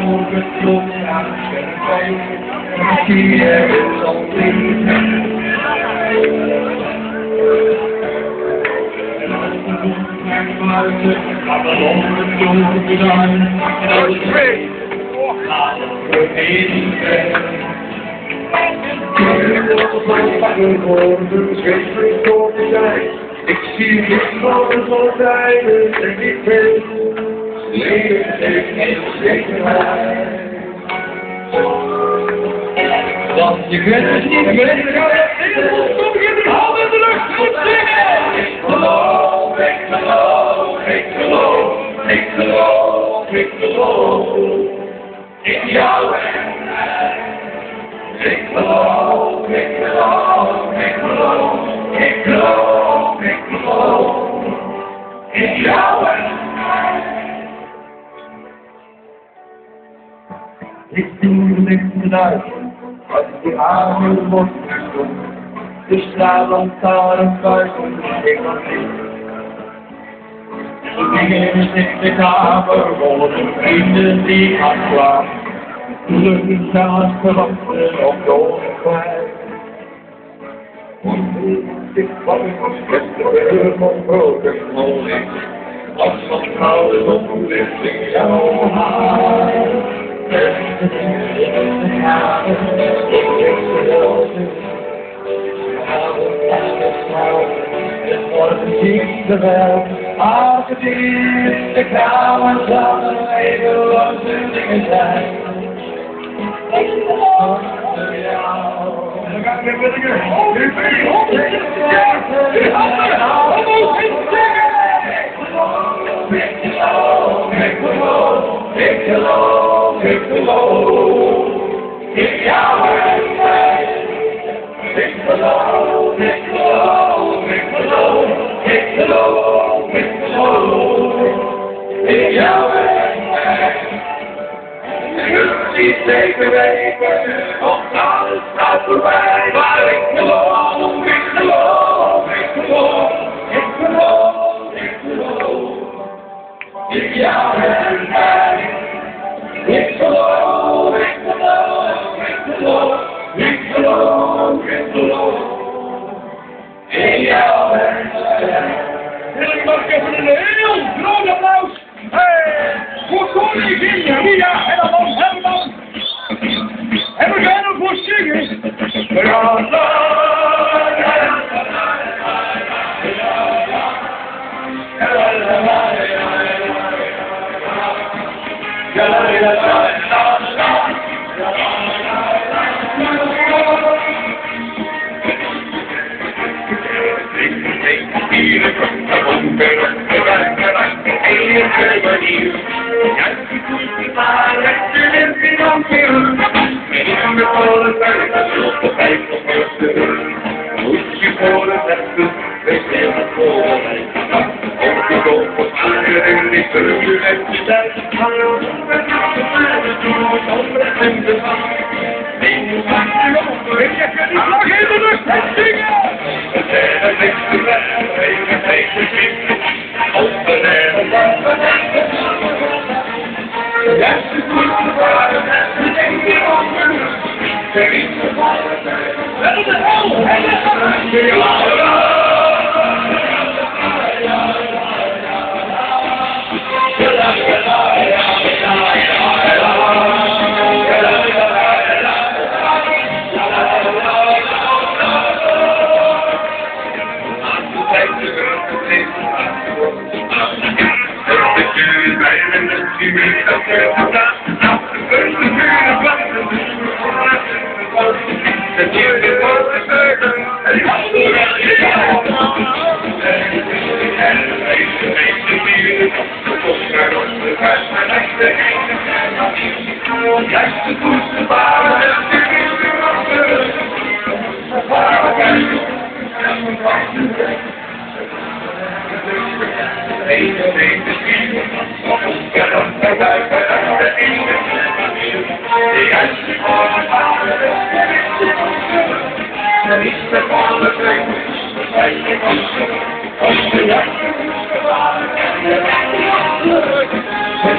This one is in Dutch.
overgetrokken aan het pijn. Ik zie er al niet. Maar de londen doen zijn. Dat is twee. Laat het vergeten. Ik zie het van zo'n en ik weet, leven heeft geen zekerheid. Want je kunt het niet meer, kom je in de handen in de lucht, goed zingen! Ik geloof, ik geloof, ik geloof, ik geloof, ik geloof in jou en mij. Ik geloof, ik geloof, ik geloof, ik geloof, ik geloof in jou en mij. Ik doe de lichten uit, als die avond wordt gestopt. De straatlantaarn buiten, ik was niet. De dingen in de kamer, worden vrienden die gaan slapen. Gelukkig gaan verwachten op de overheid. Want ik was gisteren van grote glorie. Als van gouden zonlicht in jouw haar. En de dingen in de kamer, het morgen zie je wel, als het in de kamer zal er eeuwige dingen zijn. Achter jou. En dan ga ik weer Millingen. Nu ben je op. Die handen. Omhoog in zingen. Ik geloof, ik geloof, ik geloof, ik geloof in jou en mij. Ik geloof, ik geloof, ik geloof, ik geloof, ik geloof in jou en mij. Niet zeker weten, want alles gaat voorbij. Maar ik geloof, ik geloof, ik geloof, ik geloof, ik geloof in jou en mij. Ik geloof, ik geloof, ik geloof, ik geloof, ik geloof in jou en mij. Ik mag even een heel groot applaus. Hey, voor koningin Ria en dan Herman. En we gaan ervoor zingen. La